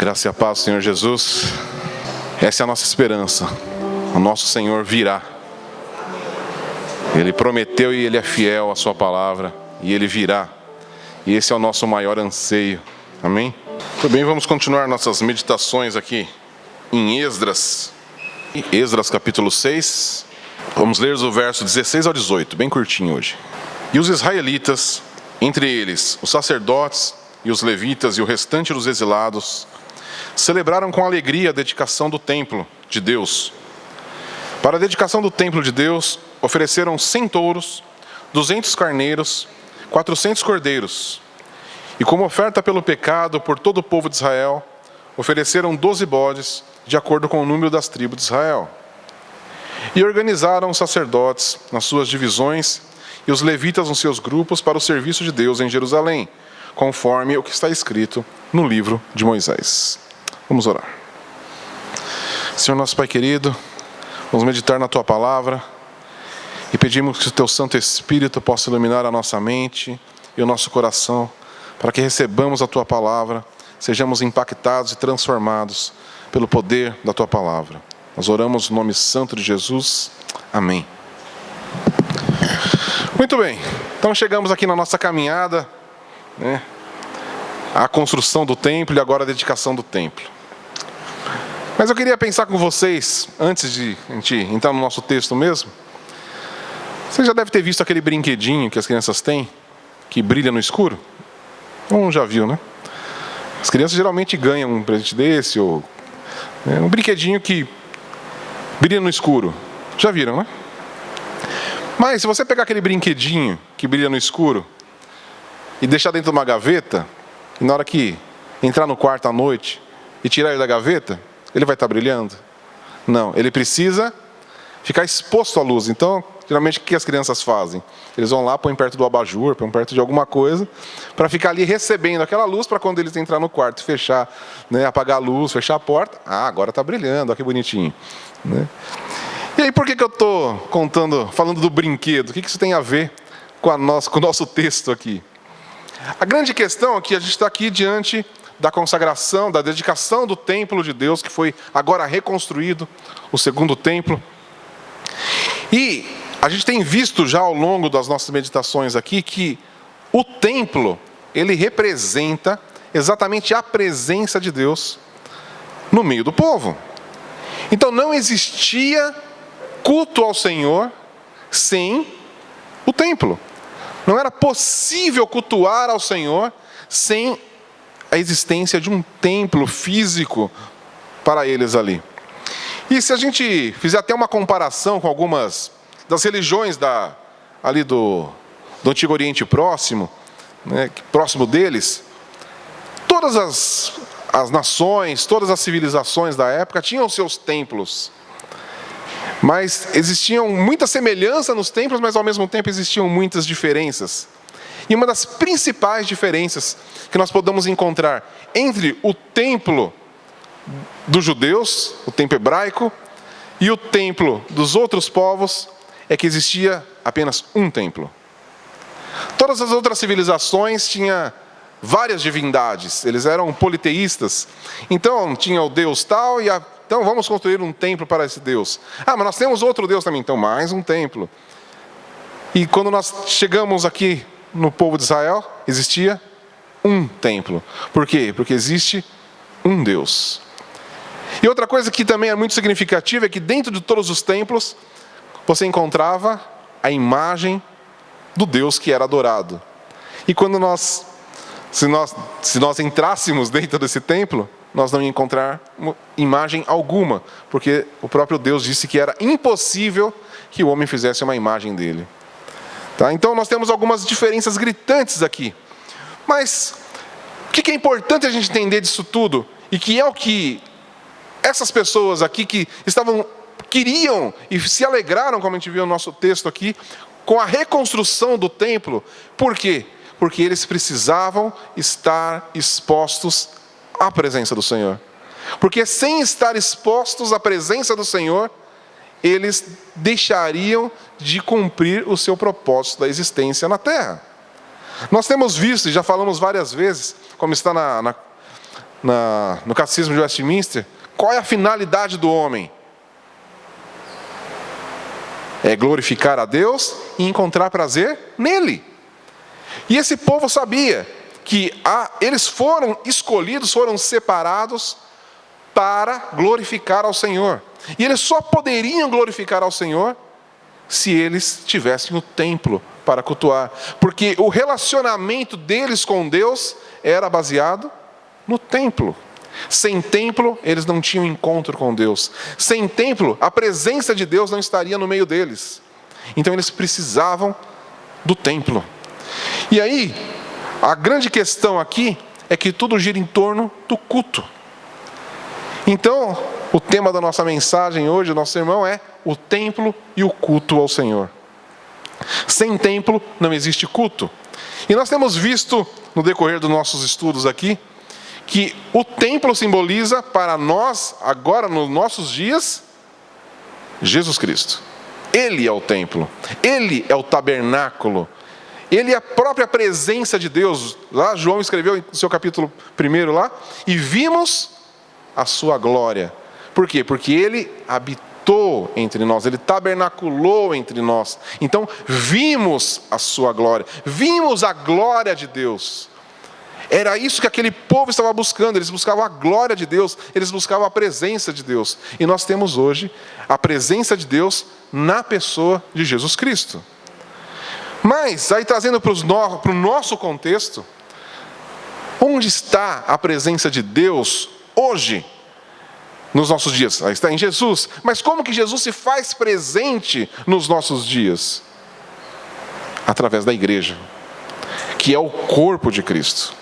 Graça e a paz, Senhor Jesus. Essa é a nossa esperança. O nosso Senhor virá. Ele prometeu e Ele é fiel à sua palavra. E Ele virá. E esse é o nosso maior anseio. Amém? Muito bem, vamos continuar nossas meditações aqui em Esdras. Esdras capítulo 6. Vamos ler o verso 16 ao 18, bem curtinho hoje. E os israelitas, entre eles os sacerdotes e os levitas e o restante dos exilados, celebraram com alegria a dedicação do templo de Deus. Para a dedicação do templo de Deus, ofereceram 100 touros, 200 carneiros, 400 cordeiros. E como oferta pelo pecado por todo o povo de Israel, ofereceram 12 bodes, de acordo com o número das tribos de Israel. E organizaram os sacerdotes nas suas divisões e os levitas nos seus grupos para o serviço de Deus em Jerusalém, conforme o que está escrito no livro de Moisés. Vamos orar. Senhor nosso Pai querido, vamos meditar na Tua palavra e pedimos que o Teu Santo Espírito possa iluminar a nossa mente e o nosso coração, para que recebamos a Tua palavra, sejamos impactados e transformados pelo poder da Tua palavra. Nós oramos no nome santo de Jesus. Amém. Muito bem, então chegamos aqui na nossa caminhada, a construção do templo e agora a dedicação do templo. Mas eu queria pensar com vocês, antes de a gente entrar no nosso texto mesmo, você já deve ter visto aquele brinquedinho que as crianças têm, que brilha no escuro? Um já viu, né? As crianças geralmente ganham um presente desse, ou um brinquedinho que brilha no escuro. Já viram, né? Mas se você pegar aquele brinquedinho que brilha no escuro e deixar dentro de uma gaveta, e na hora que entrar no quarto à noite e tirar ele da gaveta, ele vai estar brilhando? Não, ele precisa ficar exposto à luz. Então, geralmente o que as crianças fazem? Eles vão lá, põem perto do abajur, põem perto de alguma coisa, para ficar ali recebendo aquela luz, para quando eles entrar no quarto e fechar, apagar a luz, fechar a porta, agora está brilhando, olha que bonitinho. E aí, por que eu estou falando do brinquedo? O que isso tem a ver com o nosso texto aqui? A grande questão é que a gente está aqui diante da consagração, da dedicação do templo de Deus, que foi agora reconstruído, o segundo templo. E a gente tem visto já ao longo das nossas meditações aqui que o templo, ele representa exatamente a presença de Deus no meio do povo. Então não existia culto ao Senhor sem o templo. Não era possível cultuar ao Senhor sem a existência de um templo físico para eles ali. E se a gente fizer até uma comparação com algumas das religiões ali do Antigo Oriente Próximo, próximo deles, todas as nações, todas as civilizações da época tinham seus templos. Mas existiam muita semelhança nos templos, mas ao mesmo tempo existiam muitas diferenças. E uma das principais diferenças que nós podemos encontrar entre o templo dos judeus, o templo hebraico, e o templo dos outros povos, é que existia apenas um templo. Todas as outras civilizações tinham várias divindades, eles eram politeístas. Então tinha o Deus tal, então vamos construir um templo para esse Deus. Mas nós temos outro Deus também, então mais um templo. E quando nós chegamos aqui no povo de Israel, existia um templo. Por quê? Porque existe um Deus. E outra coisa que também é muito significativa é que dentro de todos os templos você encontrava a imagem do Deus que era adorado. E quando se nós entrássemos dentro desse templo, nós não ia encontrar imagem alguma, porque o próprio Deus disse que era impossível que o homem fizesse uma imagem dele. Tá? Então nós temos algumas diferenças gritantes aqui. Mas o que é importante a gente entender disso tudo, e que é o que essas pessoas aqui que queriam e se alegraram, como a gente viu no nosso texto aqui, com a reconstrução do templo. Por quê? Porque eles precisavam estar expostos à presença do Senhor. Porque sem estar expostos à presença do Senhor, eles deixariam de cumprir o seu propósito da existência na terra. Nós temos visto, e já falamos várias vezes, como está no Catecismo de Westminster, qual é a finalidade do homem? É glorificar a Deus e encontrar prazer nele. E esse povo sabia que eles foram escolhidos, foram separados para glorificar ao Senhor. E eles só poderiam glorificar ao Senhor se eles tivessem o templo para cultuar. Porque o relacionamento deles com Deus era baseado no templo. Sem templo, eles não tinham encontro com Deus. Sem templo, a presença de Deus não estaria no meio deles. Então eles precisavam do templo. E aí, a grande questão aqui é que tudo gira em torno do culto. Então, o tema da nossa mensagem hoje, do nosso sermão, é o templo e o culto ao Senhor. Sem templo não existe culto. E nós temos visto, no decorrer dos nossos estudos aqui, que o templo simboliza para nós, agora nos nossos dias, Jesus Cristo. Ele é o templo, Ele é o tabernáculo, Ele é a própria presença de Deus. Lá João escreveu no seu capítulo 1 lá, e vimos a sua glória. Por quê? Porque Ele habitou entre nós, Ele tabernaculou entre nós. Então vimos a sua glória, vimos a glória de Deus. Era isso que aquele povo estava buscando, eles buscavam a glória de Deus, eles buscavam a presença de Deus. E nós temos hoje a presença de Deus na pessoa de Jesus Cristo. Mas, aí trazendo para o nosso contexto, onde está a presença de Deus hoje, nos nossos dias? Aí está em Jesus. Mas como que Jesus se faz presente nos nossos dias? Através da igreja, que é o corpo de Cristo.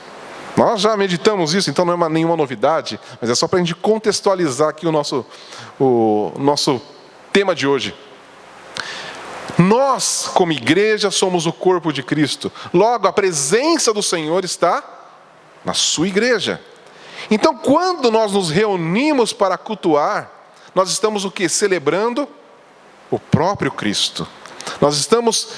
Nós já meditamos isso, então não é nenhuma novidade, mas é só para a gente contextualizar aqui o nosso tema de hoje. Nós, como igreja, somos o corpo de Cristo. Logo, a presença do Senhor está na sua igreja. Então, quando nós nos reunimos para cultuar, nós estamos o quê? Celebrando o próprio Cristo. Nós estamos,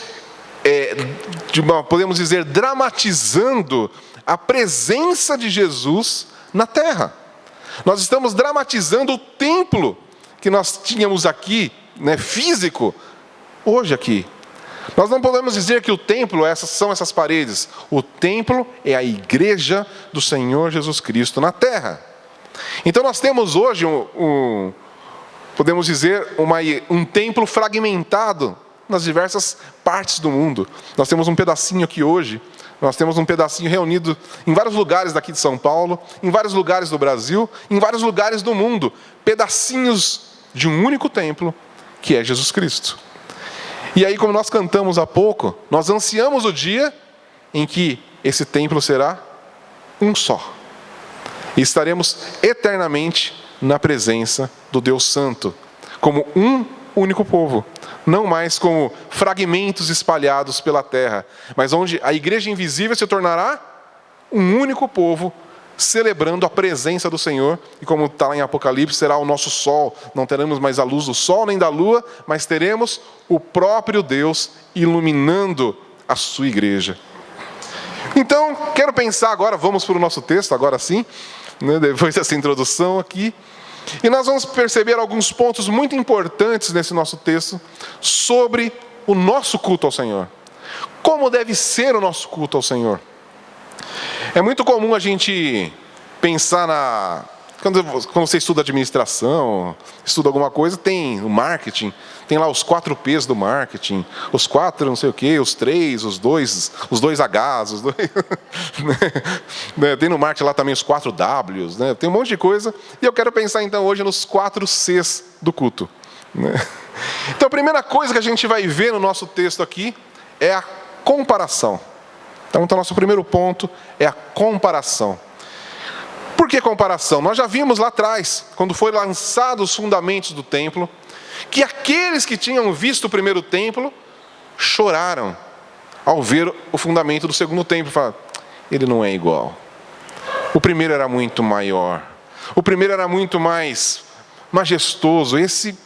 podemos dizer, dramatizando a presença de Jesus na terra. Nós estamos dramatizando o templo que nós tínhamos aqui, físico, hoje aqui. Nós não podemos dizer que o templo são essas paredes. O templo é a igreja do Senhor Jesus Cristo na terra. Então nós temos hoje, podemos dizer, um templo fragmentado nas diversas partes do mundo. Nós temos um pedacinho aqui hoje. Nós temos um pedacinho reunido em vários lugares daqui de São Paulo, em vários lugares do Brasil, em vários lugares do mundo. Pedacinhos de um único templo, que é Jesus Cristo. E aí, como nós cantamos há pouco, nós ansiamos o dia em que esse templo será um só. E estaremos eternamente na presença do Deus Santo, como um único povo. Não mais como fragmentos espalhados pela terra, mas onde a igreja invisível se tornará um único povo, celebrando a presença do Senhor. E como está lá em Apocalipse, será o nosso sol. Não teremos mais a luz do sol nem da lua, mas teremos o próprio Deus iluminando a sua igreja. Então, quero pensar agora, vamos para o nosso texto, agora sim, depois dessa introdução aqui. E nós vamos perceber alguns pontos muito importantes nesse nosso texto sobre o nosso culto ao Senhor. Como deve ser o nosso culto ao Senhor? É muito comum a gente pensar quando você estuda administração, estuda alguma coisa, tem o marketing, tem lá os 4 P's do marketing, os 4 não sei o quê, os 3, os 2 H's, os 2... Tem no marketing lá também os 4 W's, tem um monte de coisa. E eu quero pensar então hoje nos 4 C's do culto. Então a primeira coisa que a gente vai ver no nosso texto aqui é a comparação. Então o nosso primeiro ponto é a comparação. Por que comparação? Nós já vimos lá atrás, quando foram lançados os fundamentos do templo, que aqueles que tinham visto o primeiro templo choraram ao ver o fundamento do segundo templo. Falaram, ele não é igual. O primeiro era muito maior. O primeiro era muito mais majestoso. Esse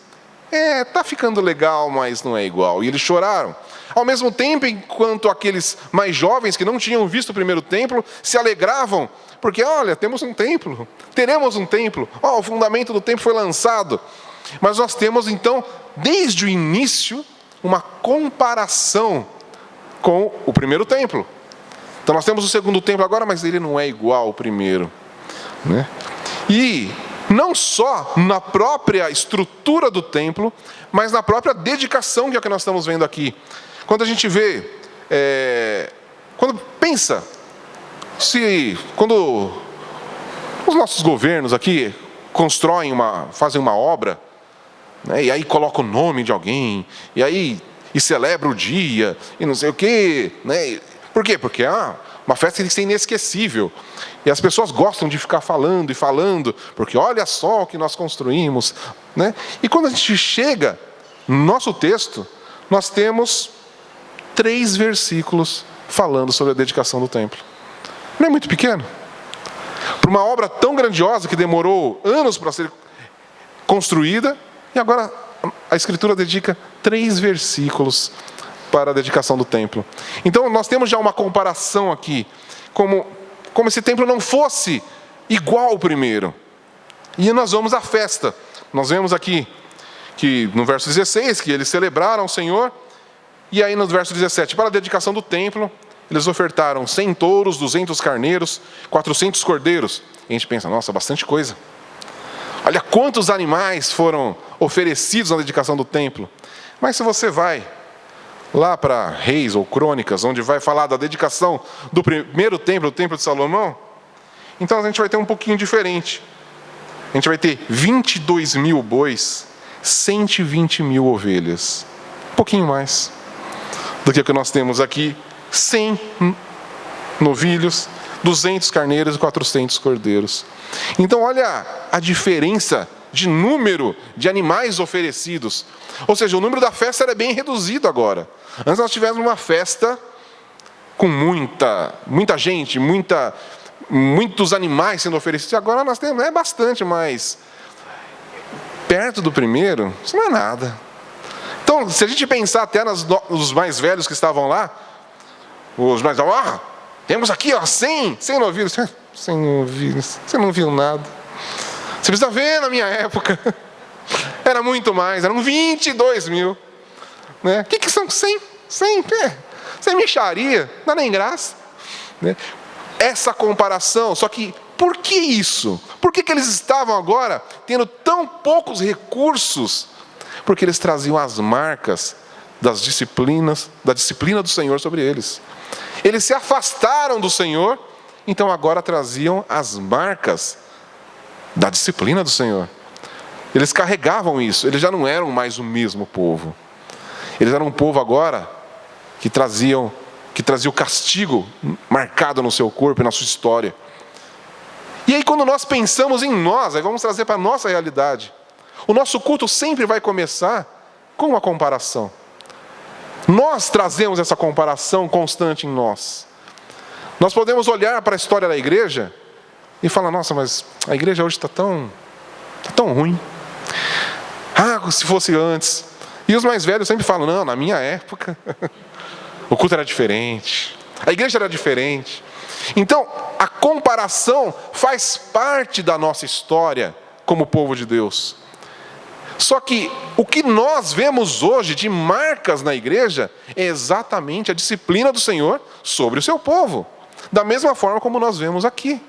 está ficando legal, mas não é igual. E eles choraram. Ao mesmo tempo, enquanto aqueles mais jovens que não tinham visto o primeiro templo se alegravam, porque olha, temos um templo, teremos um templo, o fundamento do templo foi lançado. Mas nós temos então, desde o início, uma comparação com o primeiro templo. Então nós temos o segundo templo agora, mas ele não é igual ao primeiro, né? E não só na própria estrutura do templo, mas na própria dedicação, que é o que nós estamos vendo aqui. Quando a gente vê, quando pensa, quando os nossos governos aqui fazem uma obra, né, e aí coloca o nome de alguém, e celebra o dia, e não sei o quê, né? Por quê? Porque uma festa tem que ser inesquecível. E as pessoas gostam de ficar falando e falando, porque olha só o que nós construímos, né? E quando a gente chega no nosso texto, nós temos 3 versículos falando sobre a dedicação do templo. Não é muito pequeno? Para uma obra tão grandiosa que demorou anos para ser construída, e agora a Escritura dedica 3 versículos para a dedicação do templo. Então nós temos já uma comparação aqui, como se o templo não fosse igual ao primeiro. E nós vamos à festa. Nós vemos aqui que no verso 16, que eles celebraram o Senhor, e aí no verso 17, para a dedicação do templo, eles ofertaram 100 touros, 200 carneiros, 400 cordeiros. E a gente pensa, nossa, bastante coisa. Olha quantos animais foram oferecidos na dedicação do templo. Mas se você vai lá para Reis ou Crônicas, onde vai falar da dedicação do primeiro templo, o templo de Salomão, então a gente vai ter um pouquinho diferente. A gente vai ter 22 mil bois, 120 mil ovelhas. Um pouquinho mais do que o que nós temos aqui. 100 novilhos, 200 carneiros e 400 cordeiros. Então olha a diferença de número de animais oferecidos. Ou seja, o número da festa era bem reduzido agora. Antes nós tivemos uma festa com muita gente, muitos animais sendo oferecidos. Agora nós temos bastante, mas perto do primeiro, isso não é nada. Então, se a gente pensar até nos mais velhos que estavam lá, os mais temos aqui 100 novilhos. 100 novilhos, você não viu nada. Você precisa ver na minha época. Era muito mais, eram 22 mil. Né? O que são 100? 100 mixaria, não dá nem graça. Né? Essa comparação, só que por que isso? Por que eles estavam agora tendo tão poucos recursos? Porque eles traziam as marcas da disciplina do Senhor sobre eles. Eles se afastaram do Senhor, então agora traziam as marcas da disciplina do Senhor. Eles carregavam isso, eles já não eram mais o mesmo povo. Eles eram um povo agora que trazia o castigo marcado no seu corpo e na sua história. E aí quando nós pensamos em nós, aí vamos trazer para a nossa realidade. O nosso culto sempre vai começar com uma comparação. Nós trazemos essa comparação constante em nós. Nós podemos olhar para a história da igreja e falar, nossa, mas a igreja hoje está tão ruim. Se fosse antes. E os mais velhos sempre falam, não, na minha época, o culto era diferente. A igreja era diferente. Então, a comparação faz parte da nossa história como povo de Deus. Só que o que nós vemos hoje de marcas na igreja é exatamente a disciplina do Senhor sobre o seu povo. Da mesma forma como nós vemos aqui.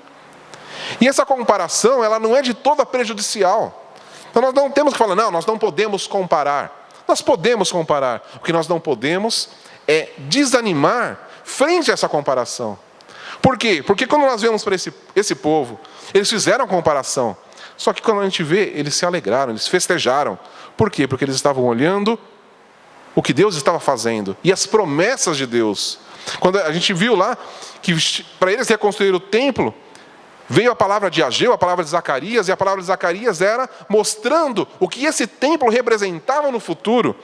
E essa comparação, ela não é de toda prejudicial. Então nós não temos que falar, não, nós não podemos comparar. Nós podemos comparar. O que nós não podemos é desanimar frente a essa comparação. Por quê? Porque quando nós vemos para esse povo, eles fizeram a comparação. Só que quando a gente vê, eles se alegraram, eles festejaram. Por quê? Porque eles estavam olhando o que Deus estava fazendo e as promessas de Deus. Quando a gente viu lá que para eles reconstruir o templo, veio a palavra de Ageu, a palavra de Zacarias, e a palavra de Zacarias era mostrando o que esse templo representava no futuro.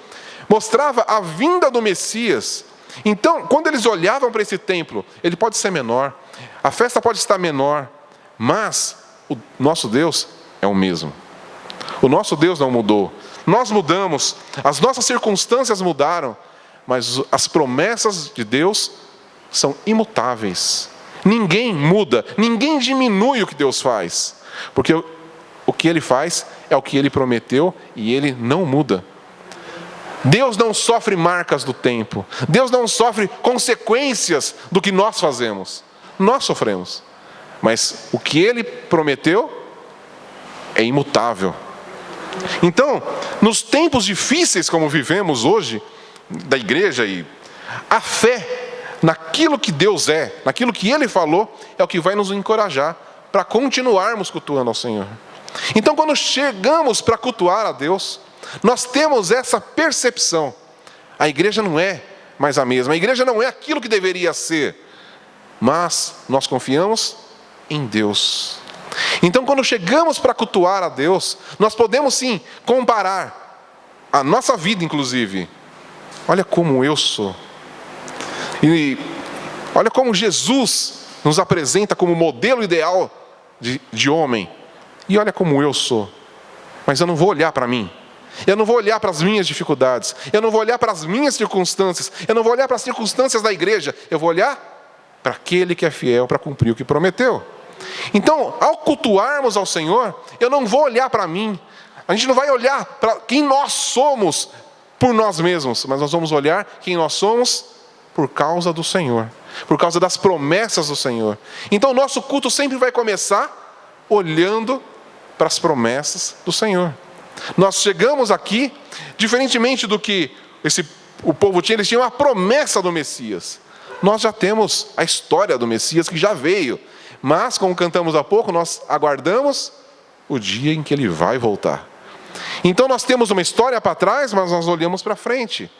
Mostrava a vinda do Messias. Então, quando eles olhavam para esse templo, ele pode ser menor, a festa pode estar menor, mas o nosso Deus é o mesmo. O nosso Deus não mudou. Nós mudamos, as nossas circunstâncias mudaram, mas as promessas de Deus são imutáveis. Ninguém muda, ninguém diminui o que Deus faz, porque o que Ele faz é o que Ele prometeu e Ele não muda. Deus não sofre marcas do tempo, Deus não sofre consequências do que nós fazemos. Nós sofremos, mas o que Ele prometeu é imutável. Então, nos tempos difíceis como vivemos hoje, da igreja, a fé naquilo que Deus é, naquilo que Ele falou, é o que vai nos encorajar para continuarmos cultuando ao Senhor. Então, quando chegamos para cultuar a Deus, nós temos essa percepção: a igreja não é mais a mesma, a igreja não é aquilo que deveria ser, mas nós confiamos em Deus. Então, quando chegamos para cultuar a Deus, nós podemos sim comparar a nossa vida, inclusive. Olha como eu sou. E olha como Jesus nos apresenta como modelo ideal de homem. E olha como eu sou. Mas eu não vou olhar para mim. Eu não vou olhar para as minhas dificuldades. Eu não vou olhar para as minhas circunstâncias. Eu não vou olhar para as circunstâncias da igreja. Eu vou olhar para aquele que é fiel para cumprir o que prometeu. Então, ao cultuarmos ao Senhor, eu não vou olhar para mim. A gente não vai olhar para quem nós somos por nós mesmos, mas nós vamos olhar quem nós somos por causa do Senhor, por causa das promessas do Senhor. Então, o nosso culto sempre vai começar olhando para as promessas do Senhor. Nós chegamos aqui, diferentemente do que o povo tinha, eles tinham a promessa do Messias. Nós já temos a história do Messias que já veio, mas, como cantamos há pouco, nós aguardamos o dia em que Ele vai voltar. Então nós temos uma história para trás, mas nós olhamos para frente.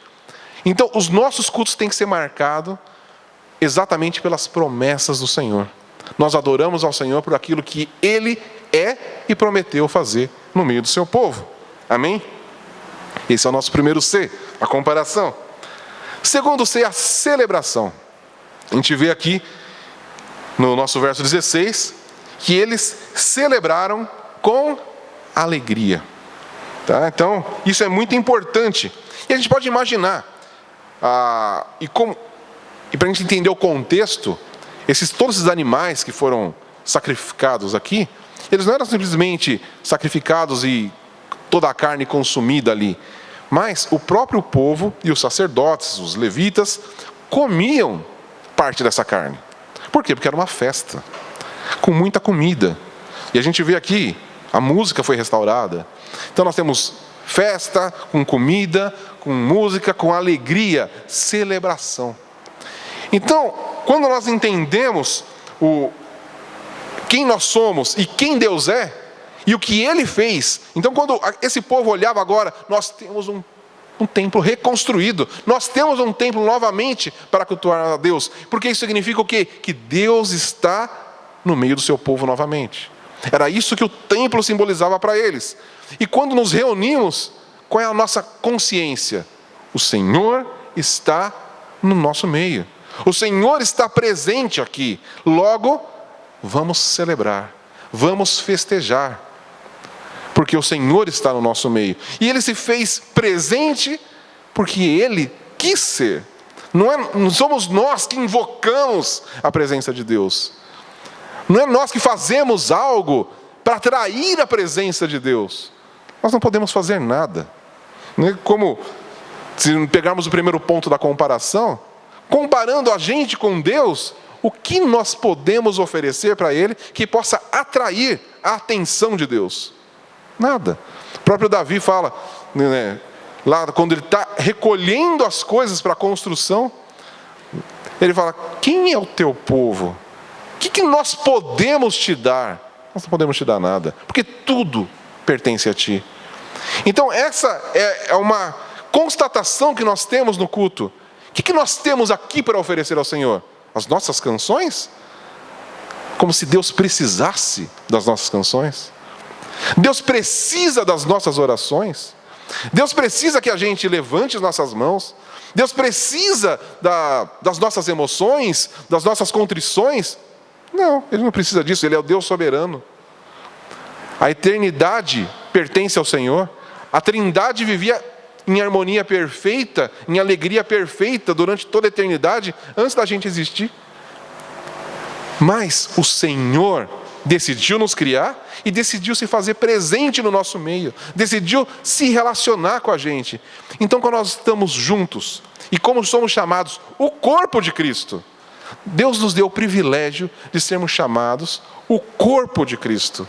Então os nossos cultos têm que ser marcados exatamente pelas promessas do Senhor. Nós adoramos ao Senhor por aquilo que Ele é e prometeu fazer no meio do seu povo. Amém? Esse é o nosso primeiro C, a comparação. Segundo C, a celebração. A gente vê aqui no nosso verso 16 que eles celebraram com alegria. Tá? Então, isso é muito importante. E a gente pode imaginar, e para a gente entender o contexto, todos esses animais que foram sacrificados aqui, eles não eram simplesmente sacrificados e toda a carne consumida ali, mas o próprio povo e os sacerdotes, os levitas, comiam parte dessa carne. Por quê? Porque era uma festa, com muita comida. E a gente vê aqui, a música foi restaurada. Então nós temos festa, com comida, com música, com alegria, celebração. Então, quando nós entendemos quem nós somos e quem Deus é, e o que Ele fez, então quando esse povo olhava agora, nós temos um templo reconstruído, nós temos um templo novamente para cultuar a Deus, porque isso significa o quê? Que Deus está no meio do seu povo novamente. Era isso que o templo simbolizava para eles. E quando nos reunimos, qual é a nossa consciência? O Senhor está no nosso meio. O Senhor está presente aqui. Logo, vamos celebrar, vamos festejar, porque o Senhor está no nosso meio. E Ele se fez presente porque Ele quis ser. Não somos nós que invocamos a presença de Deus. Não é nós que fazemos algo para atrair a presença de Deus. Nós não podemos fazer nada. Como, se pegarmos o primeiro ponto da comparação, comparando a gente com Deus, o que nós podemos oferecer para Ele que possa atrair a atenção de Deus? Nada. O próprio Davi fala, lá quando ele está recolhendo as coisas para a construção, ele fala: quem é o teu povo? O que nós podemos te dar? Nós não podemos te dar nada, porque tudo pertence a ti. Então essa é uma constatação que nós temos no culto. O que nós temos aqui para oferecer ao Senhor? As nossas canções? Como se Deus precisasse das nossas canções? Deus precisa das nossas orações? Deus precisa que a gente levante as nossas mãos? Deus precisa das nossas emoções, das nossas contrições? Não, Ele não precisa disso, Ele é o Deus soberano. A eternidade pertence ao Senhor. A Trindade vivia em harmonia perfeita, em alegria perfeita durante toda a eternidade, antes da gente existir. Mas o Senhor decidiu nos criar e decidiu se fazer presente no nosso meio, decidiu se relacionar com a gente. Então, quando nós estamos juntos, e como somos chamados o corpo de Cristo, Deus nos deu o privilégio de sermos chamados o corpo de Cristo.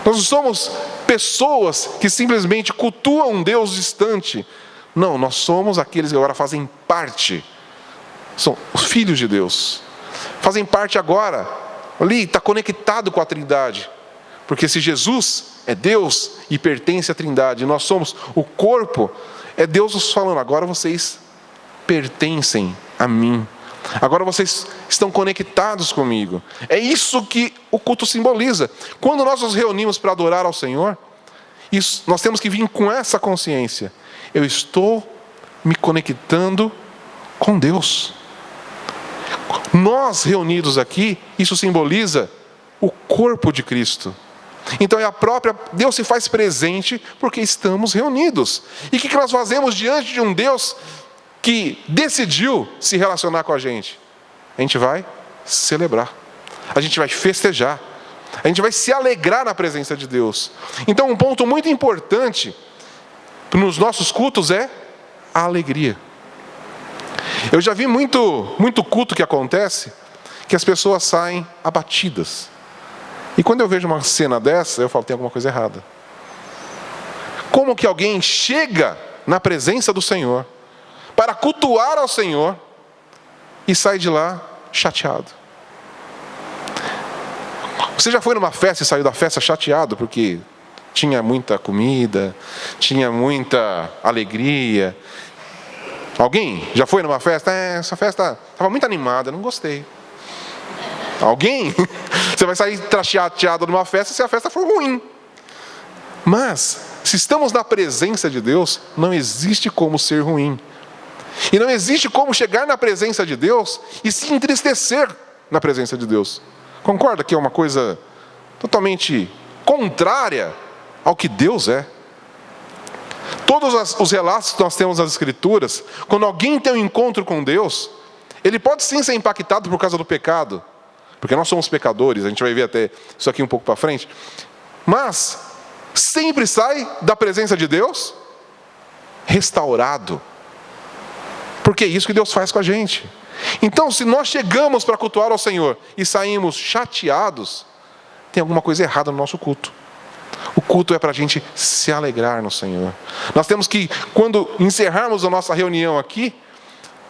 Nós não somos pessoas que simplesmente cultuam um Deus distante. Não, nós somos aqueles que agora fazem parte. São os filhos de Deus. Fazem parte agora, ali, está conectado com a Trindade. Porque se Jesus é Deus e pertence à Trindade, nós somos o corpo, é Deus nos falando, agora vocês pertencem a mim. Agora vocês estão conectados comigo. É isso que o culto simboliza. Quando nós nos reunimos para adorar ao Senhor, nós temos que vir com essa consciência. Eu estou me conectando com Deus. Nós reunidos aqui, isso simboliza o corpo de Cristo. Então Deus se faz presente porque estamos reunidos. E o que nós fazemos diante de um Deus que decidiu se relacionar com a gente? A gente vai celebrar, a gente vai festejar, a gente vai se alegrar na presença de Deus. Então um ponto muito importante nos nossos cultos é a alegria. Eu já vi muito culto que acontece, que as pessoas saem abatidas. E quando eu vejo uma cena dessa, eu falo, tem alguma coisa errada. Como que alguém chega na presença do Senhor, para cultuar ao Senhor, e sai de lá chateado? Você já foi numa festa e saiu da festa chateado porque tinha muita comida, tinha muita alegria? Alguém já foi numa festa? Essa festa estava muito animada, não gostei. Alguém? Você vai sair chateado numa festa se a festa for ruim. Mas, se estamos na presença de Deus, não existe como ser ruim. E não existe como chegar na presença de Deus e se entristecer na presença de Deus. Concorda que é uma coisa totalmente contrária ao que Deus é? Todos os relatos que nós temos nas Escrituras, quando alguém tem um encontro com Deus, ele pode sim ser impactado por causa do pecado, porque nós somos pecadores, a gente vai ver até isso aqui um pouco para frente, mas sempre sai da presença de Deus restaurado, porque é isso que Deus faz com a gente. Então, se nós chegamos para cultuar ao Senhor e saímos chateados, tem alguma coisa errada no nosso culto. O culto é para a gente se alegrar no Senhor. Nós temos que, quando encerrarmos a nossa reunião aqui,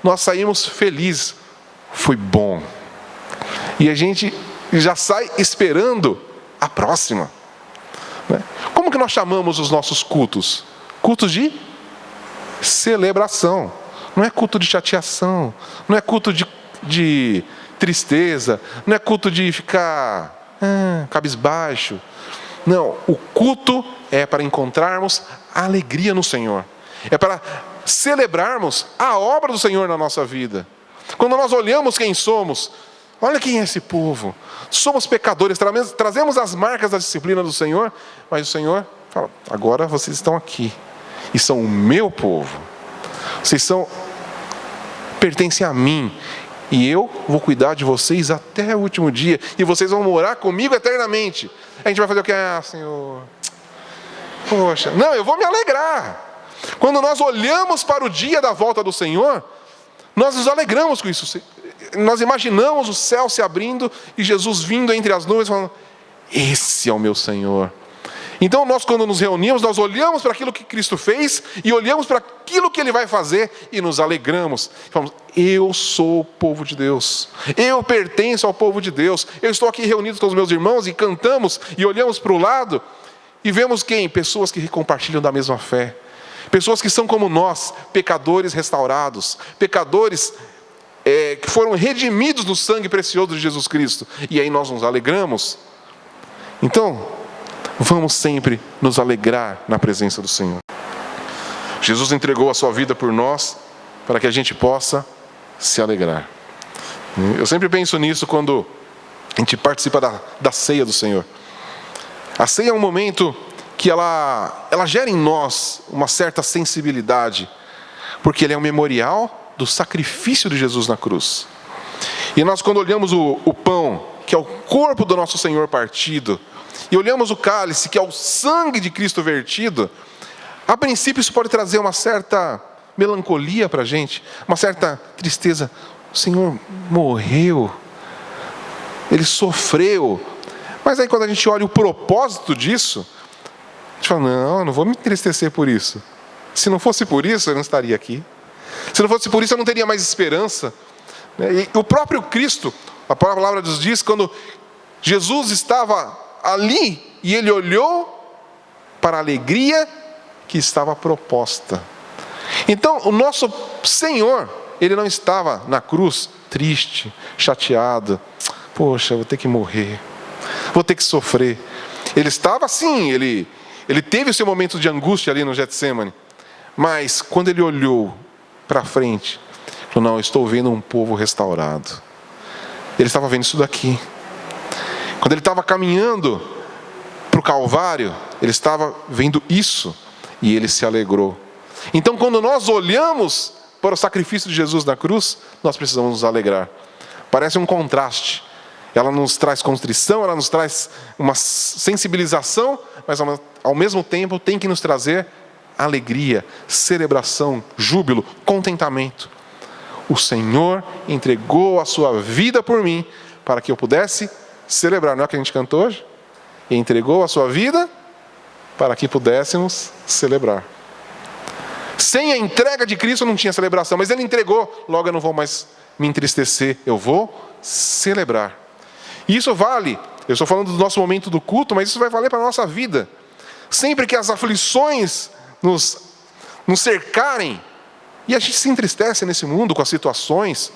nós saímos felizes. Foi bom. E a gente já sai esperando a próxima. Como que nós chamamos os nossos cultos? Cultos de celebração. Não é culto de chateação. Não é culto de tristeza. Não é culto de ficar cabisbaixo. Não, o culto é para encontrarmos alegria no Senhor. É para celebrarmos a obra do Senhor na nossa vida. Quando nós olhamos quem somos, olha quem é esse povo. Somos pecadores, trazemos as marcas da disciplina do Senhor, mas o Senhor fala, agora vocês estão aqui e são o meu povo. Vocês pertencem a mim. E eu vou cuidar de vocês até o último dia. E vocês vão morar comigo eternamente. A gente vai fazer o que? Senhor, poxa, não, eu vou me alegrar. Quando nós olhamos para o dia da volta do Senhor, nós nos alegramos com isso. Nós imaginamos o céu se abrindo e Jesus vindo entre as nuvens falando, esse é o meu Senhor. Então nós, quando nos reunimos, nós olhamos para aquilo que Cristo fez e olhamos para aquilo que Ele vai fazer e nos alegramos. Falamos, eu sou o povo de Deus, eu pertenço ao povo de Deus, eu estou aqui reunido com os meus irmãos e cantamos e olhamos para o lado e vemos quem? Pessoas que compartilham da mesma fé, pessoas que são como nós, pecadores restaurados, pecadores que foram redimidos no sangue precioso de Jesus Cristo, e aí nós nos alegramos. Então, vamos sempre nos alegrar na presença do Senhor. Jesus entregou a sua vida por nós, para que a gente possa se alegrar. Eu sempre penso nisso quando a gente participa da ceia do Senhor. A ceia é um momento que ela gera em nós uma certa sensibilidade, porque ele é um memorial do sacrifício de Jesus na cruz. E nós, quando olhamos o pão, que é o corpo do nosso Senhor partido, e olhamos o cálice, que é o sangue de Cristo vertido, a princípio isso pode trazer uma certa melancolia para a gente, uma certa tristeza. O Senhor morreu, Ele sofreu. Mas aí quando a gente olha o propósito disso, a gente fala, não, eu não vou me entristecer por isso. Se não fosse por isso, eu não estaria aqui. Se não fosse por isso, eu não teria mais esperança. E o próprio Cristo, a palavra nos diz, quando Jesus estava ali, e Ele olhou para a alegria que estava proposta. Então, o nosso Senhor, Ele não estava na cruz triste, chateado. Poxa, vou ter que morrer, vou ter que sofrer. Ele estava assim, ele teve o seu momento de angústia ali no Getsêmani. Mas quando Ele olhou para frente, falou, não, eu estou vendo um povo restaurado. Ele estava vendo isso daqui. Quando Ele estava caminhando para o Calvário, Ele estava vendo isso. E Ele se alegrou. Então, quando nós olhamos para o sacrifício de Jesus na cruz, nós precisamos nos alegrar. Parece um contraste. Ela nos traz contrição, ela nos traz uma sensibilização, mas ao mesmo tempo tem que nos trazer alegria, celebração, júbilo, contentamento. O Senhor entregou a sua vida por mim, para que eu pudesse celebrar. Não é o que a gente cantou hoje? E entregou a sua vida para que pudéssemos celebrar. Sem a entrega de Cristo não tinha celebração, mas Ele entregou, logo eu não vou mais me entristecer, eu vou celebrar. E isso vale, eu estou falando do nosso momento do culto, mas isso vai valer para a nossa vida. Sempre que as aflições nos cercarem, e a gente se entristece nesse mundo com as situações,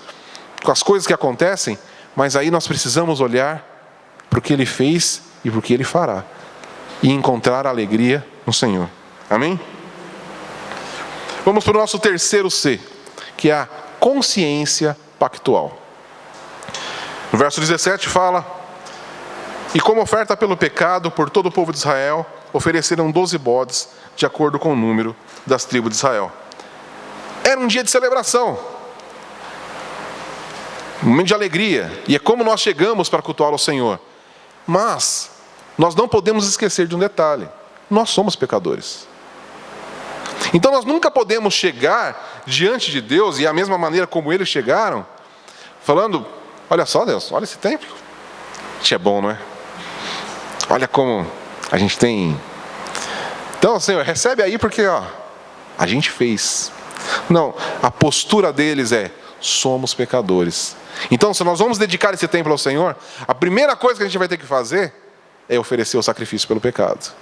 com as coisas que acontecem, mas aí nós precisamos olhar para o que Ele fez e para o que Ele fará, e encontrar alegria no Senhor. Amém? Vamos para o nosso terceiro C, que é a consciência pactual. No verso 17 fala: e como oferta pelo pecado, por todo o povo de Israel, ofereceram 12 bodes, de acordo com o número das tribos de Israel. Era um dia de celebração, um momento de alegria, e é como nós chegamos para cultuar o Senhor. Mas nós não podemos esquecer de um detalhe: nós somos pecadores. Então nós nunca podemos chegar diante de Deus, e a mesma maneira como eles chegaram, falando, olha só Deus, olha esse templo. Isso é bom, não é? Olha como a gente tem. Então, Senhor, recebe aí porque a gente fez. Não, a postura deles é, somos pecadores. Então, se nós vamos dedicar esse templo ao Senhor, a primeira coisa que a gente vai ter que fazer é oferecer o sacrifício pelo pecado.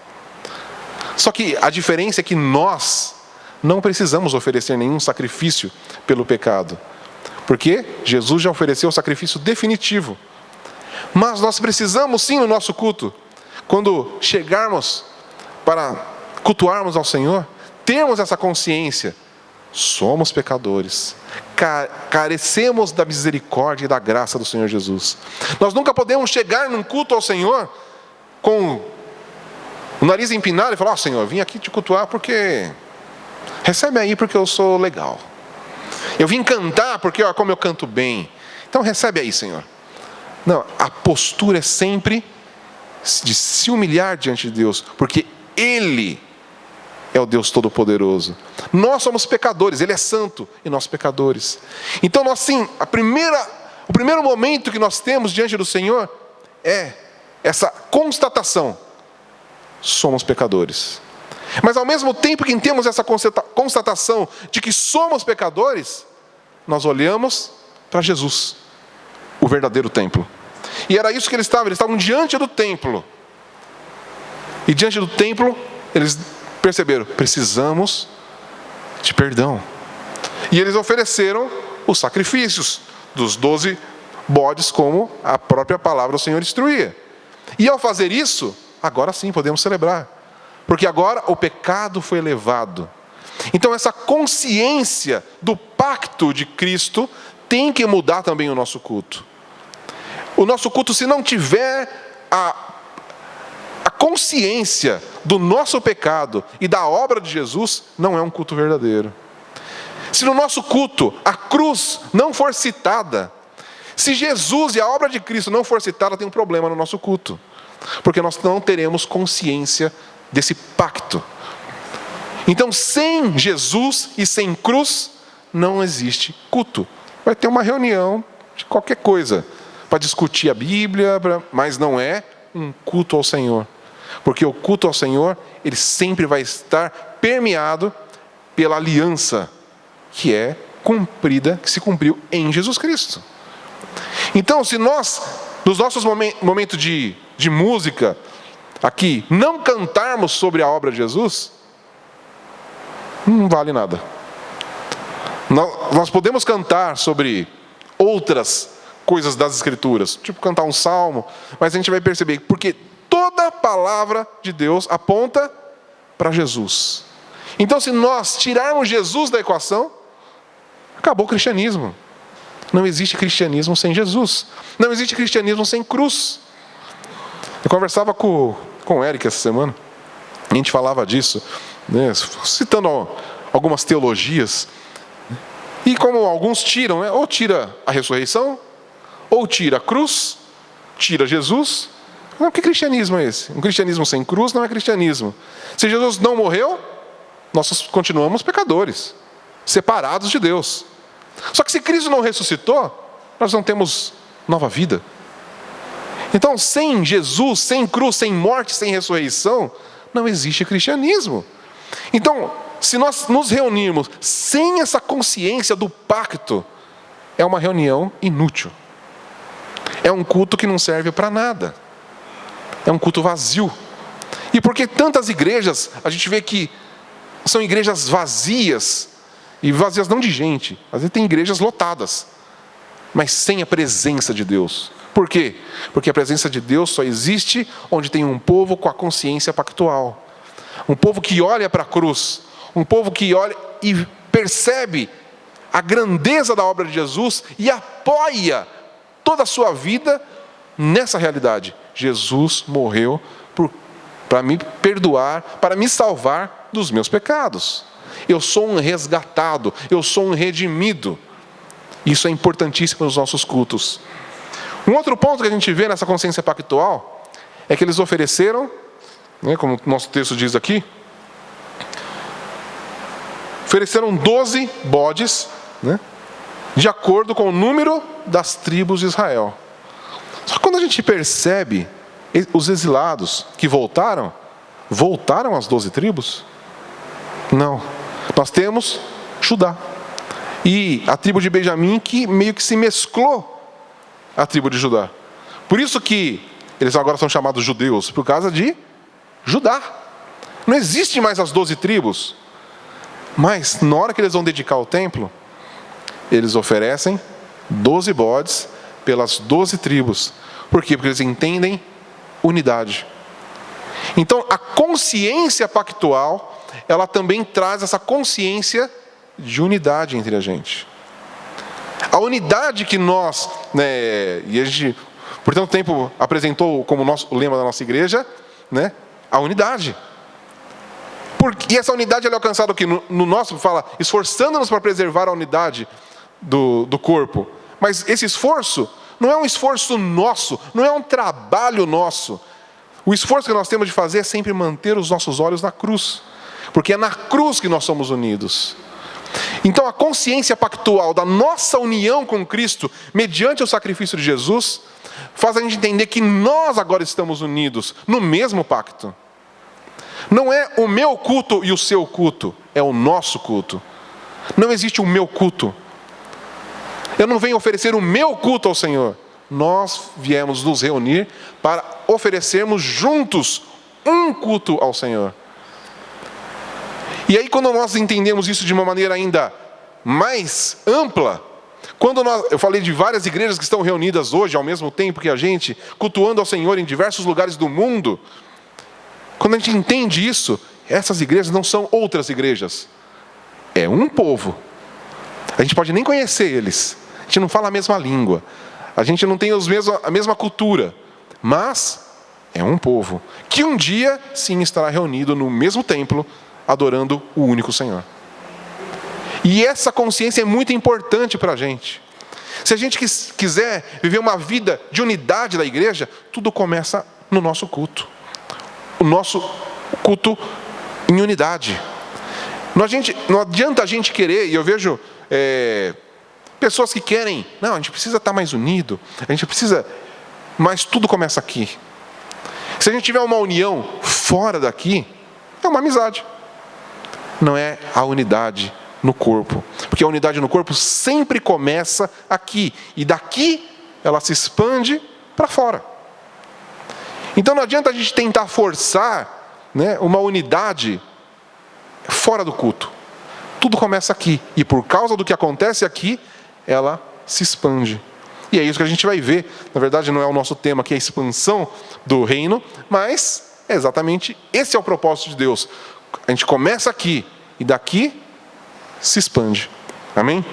Só que a diferença é que nós não precisamos oferecer nenhum sacrifício pelo pecado, porque Jesus já ofereceu o sacrifício definitivo. Mas nós precisamos sim no nosso culto, quando chegarmos para cultuarmos ao Senhor, termos essa consciência: somos pecadores, carecemos da misericórdia e da graça do Senhor Jesus. Nós nunca podemos chegar num culto ao Senhor com o nariz empinado e falar: Senhor, vim aqui te cultuar porque recebe aí porque eu sou legal. Eu vim cantar porque como eu canto bem. Então recebe aí, Senhor. Não, a postura é sempre de se humilhar diante de Deus, porque Ele é o Deus Todo-Poderoso. Nós somos pecadores, Ele é santo e nós pecadores. Então nós sim, o primeiro momento que nós temos diante do Senhor é essa constatação: somos pecadores. Mas ao mesmo tempo que temos essa constatação de que somos pecadores, nós olhamos para Jesus, o verdadeiro templo. E era isso que eles estavam diante do templo. E diante do templo, eles perceberam: precisamos de perdão. E eles ofereceram os sacrifícios dos 12 bodes, como a própria palavra do Senhor instruía. E ao fazer isso, agora sim podemos celebrar, porque agora o pecado foi levado. Então essa consciência do pacto de Cristo tem que mudar também o nosso culto. O nosso culto, se não tiver a consciência do nosso pecado e da obra de Jesus, não é um culto verdadeiro. Se no nosso culto a cruz não for citada, se Jesus e a obra de Cristo não for citada, tem um problema no nosso culto. Porque nós não teremos consciência desse pacto. Então, sem Jesus e sem cruz, não existe culto. Vai ter uma reunião de qualquer coisa, para discutir a Bíblia, mas não é um culto ao Senhor. Porque o culto ao Senhor, ele sempre vai estar permeado pela aliança que é cumprida, que se cumpriu em Jesus Cristo. Então, se nós, nos nossos momentos de música, aqui, não cantarmos sobre a obra de Jesus, não vale nada. Nós podemos cantar sobre outras coisas das Escrituras, tipo cantar um salmo, mas a gente vai perceber, porque toda a palavra de Deus aponta para Jesus. Então, se nós tirarmos Jesus da equação, acabou o cristianismo. Não existe cristianismo sem Jesus. Não existe cristianismo sem cruz. Eu conversava com o Eric essa semana, a gente falava disso, né, citando algumas teologias, e como alguns tiram, né, ou tira a ressurreição, ou tira a cruz, tira Jesus. Não, que cristianismo é esse? Um cristianismo sem cruz não é cristianismo. Se Jesus não morreu, nós continuamos pecadores, separados de Deus. Só que se Cristo não ressuscitou, nós não temos nova vida. Então, sem Jesus, sem cruz, sem morte, sem ressurreição, não existe cristianismo. Então, se nós nos reunirmos sem essa consciência do pacto, é uma reunião inútil. É um culto que não serve para nada. É um culto vazio. E por que tantas igrejas, a gente vê que são igrejas vazias, e vazias não de gente, às vezes tem igrejas lotadas, mas sem a presença de Deus. Por quê? Porque a presença de Deus só existe onde tem um povo com a consciência pactual. Um povo que olha para a cruz, um povo que olha e percebe a grandeza da obra de Jesus e apoia toda a sua vida nessa realidade. Jesus morreu para me perdoar, para me salvar dos meus pecados. Eu sou um resgatado, eu sou um redimido. Isso é importantíssimo nos nossos cultos. Um outro ponto que a gente vê nessa consciência pactual é que eles ofereceram, né, como o nosso texto diz aqui, ofereceram 12 bodes, né, de acordo com o número das tribos de Israel. Só que quando a gente percebe os exilados que voltaram as 12 tribos? Não. Nós temos Judá. E a tribo de Benjamim que meio que se mesclou à tribo de Judá. Por isso que eles agora são chamados judeus, por causa de Judá. Não existe mais as 12 tribos. Mas na hora que eles vão dedicar o templo, eles oferecem 12 bodes pelas 12 tribos. Por quê? Porque eles entendem unidade. Então, a consciência pactual, ela também traz essa consciência de unidade entre a gente. A unidade que nós, e a gente, por tanto tempo, apresentou como o lema da nossa igreja, né, a unidade. E essa unidade ela é alcançada aqui no nosso, fala, esforçando-nos para preservar a unidade do corpo. Mas esse esforço não é um esforço nosso, não é um trabalho nosso. O esforço que nós temos de fazer é sempre manter os nossos olhos na cruz. Porque é na cruz que nós somos unidos. Então a consciência pactual da nossa união com Cristo, mediante o sacrifício de Jesus, faz a gente entender que nós agora estamos unidos no mesmo pacto. Não é o meu culto e o seu culto, é o nosso culto. Não existe o meu culto. Eu não venho oferecer o meu culto ao Senhor. Nós viemos nos reunir para oferecermos juntos um culto ao Senhor. E aí quando nós entendemos isso de uma maneira ainda mais ampla, eu falei de várias igrejas que estão reunidas hoje ao mesmo tempo que a gente, cultuando ao Senhor em diversos lugares do mundo. Quando a gente entende isso, essas igrejas não são outras igrejas. É um povo. A gente pode nem conhecer eles. A gente não fala a mesma língua. A gente não tem a mesma cultura. Mas é um povo que um dia, sim, estará reunido no mesmo templo, adorando o único Senhor. E essa consciência é muito importante para a gente. Se a gente quiser viver uma vida de unidade da igreja, tudo começa no nosso culto. O nosso culto em unidade. Não adianta a gente querer, e eu vejo pessoas que querem, não, a gente precisa estar mais unido, a gente precisa, mas tudo começa aqui. Se a gente tiver uma união fora daqui, é uma amizade. Não é a unidade no corpo. Porque a unidade no corpo sempre começa aqui. E daqui ela se expande para fora. Então não adianta a gente tentar forçar, né, uma unidade fora do culto. Tudo começa aqui. E por causa do que acontece aqui, ela se expande. E é isso que a gente vai ver. Na verdade, não é o nosso tema aqui, a expansão do reino, mas é exatamente esse é o propósito de Deus. A gente começa aqui e daqui se expande. Amém?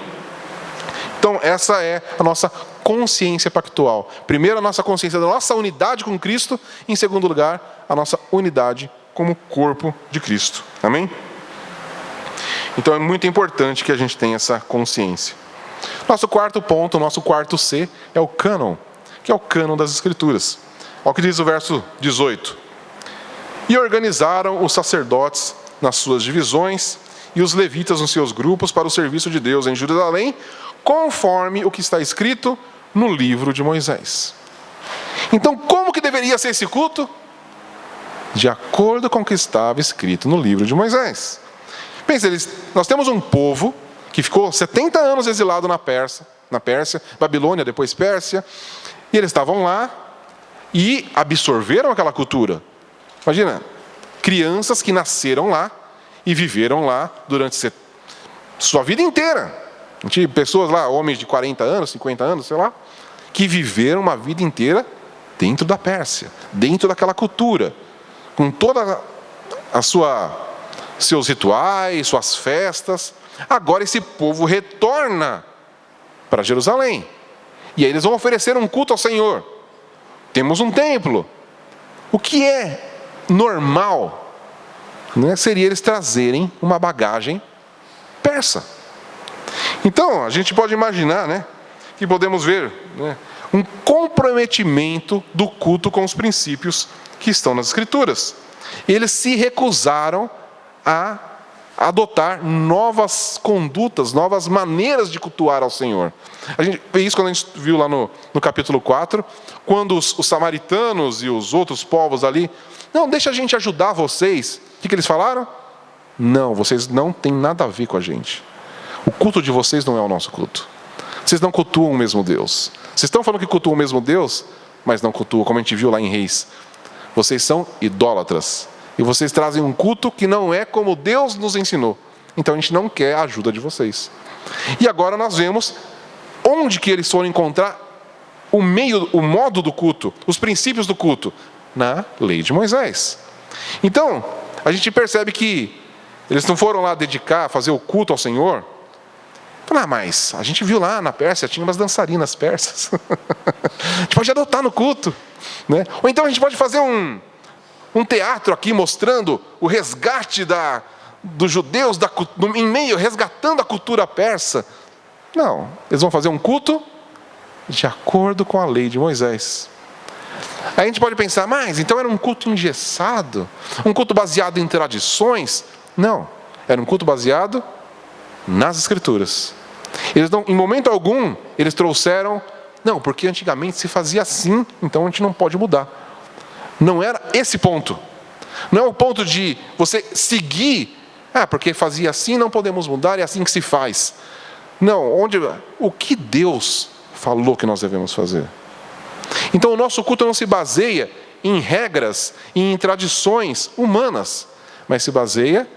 Então, essa é a nossa consciência pactual. Primeiro, a nossa consciência da nossa unidade com Cristo. Em segundo lugar, a nossa unidade como corpo de Cristo. Amém? Então, é muito importante que a gente tenha essa consciência. Nosso quarto ponto, nosso quarto C, é o cânon, que é o cânon das Escrituras. Olha o que diz o verso 18. E organizaram os sacerdotes nas suas divisões e os levitas nos seus grupos para o serviço de Deus em Jerusalém, conforme o que está escrito no livro de Moisés. Então, como que deveria ser esse culto? De acordo com o que estava escrito no livro de Moisés. Pensa, nós temos um povo que ficou 70 anos exilado na Pérsia, Babilônia, depois Pérsia, e eles estavam lá e absorveram aquela cultura. Imagina, crianças que nasceram lá e viveram lá durante sua vida inteira. Pessoas lá, homens de 40 anos, 50 anos, sei lá, que viveram uma vida inteira dentro da Pérsia, dentro daquela cultura, com toda seus rituais, suas festas. Agora esse povo retorna para Jerusalém. E aí eles vão oferecer um culto ao Senhor. Temos um templo. O que é normal, né, seria eles trazerem uma bagagem persa. Então, a gente pode imaginar, né, que podemos ver, né, um comprometimento do culto com os princípios que estão nas Escrituras. Eles se recusaram a adotar novas condutas, novas maneiras de cultuar ao Senhor. A gente vê isso quando a gente viu lá no capítulo 4, quando os samaritanos e os outros povos ali, não, deixa a gente ajudar vocês. O que eles falaram? Não, vocês não têm nada a ver com a gente. O culto de vocês não é o nosso culto. Vocês não cultuam o mesmo Deus. Vocês estão falando que cultuam o mesmo Deus, mas não cultuam, como a gente viu lá em Reis. Vocês são idólatras. E vocês trazem um culto que não é como Deus nos ensinou. Então a gente não quer a ajuda de vocês. E agora nós vemos onde que eles foram encontrar o modo do culto, os princípios do culto. Na lei de Moisés. Então, a gente percebe que eles não foram lá fazer o culto ao Senhor. Mas a gente viu lá na Pérsia, tinha umas dançarinas persas. A gente pode adotar no culto, né? Ou então a gente pode fazer um teatro aqui mostrando o resgate dos judeus em meio, resgatando a cultura persa. Não, eles vão fazer um culto de acordo com a lei de Moisés. Aí a gente pode pensar, mas então era um culto engessado, um culto baseado em tradições? Não, era um culto baseado nas Escrituras. Eles não, em momento algum, eles trouxeram, não, porque antigamente se fazia assim, então a gente não pode mudar. Não era esse ponto. Não é o ponto de você seguir, porque fazia assim, não podemos mudar, é assim que se faz. Não, o que Deus falou que nós devemos fazer. Então o nosso culto não se baseia em regras e em tradições humanas, mas se baseia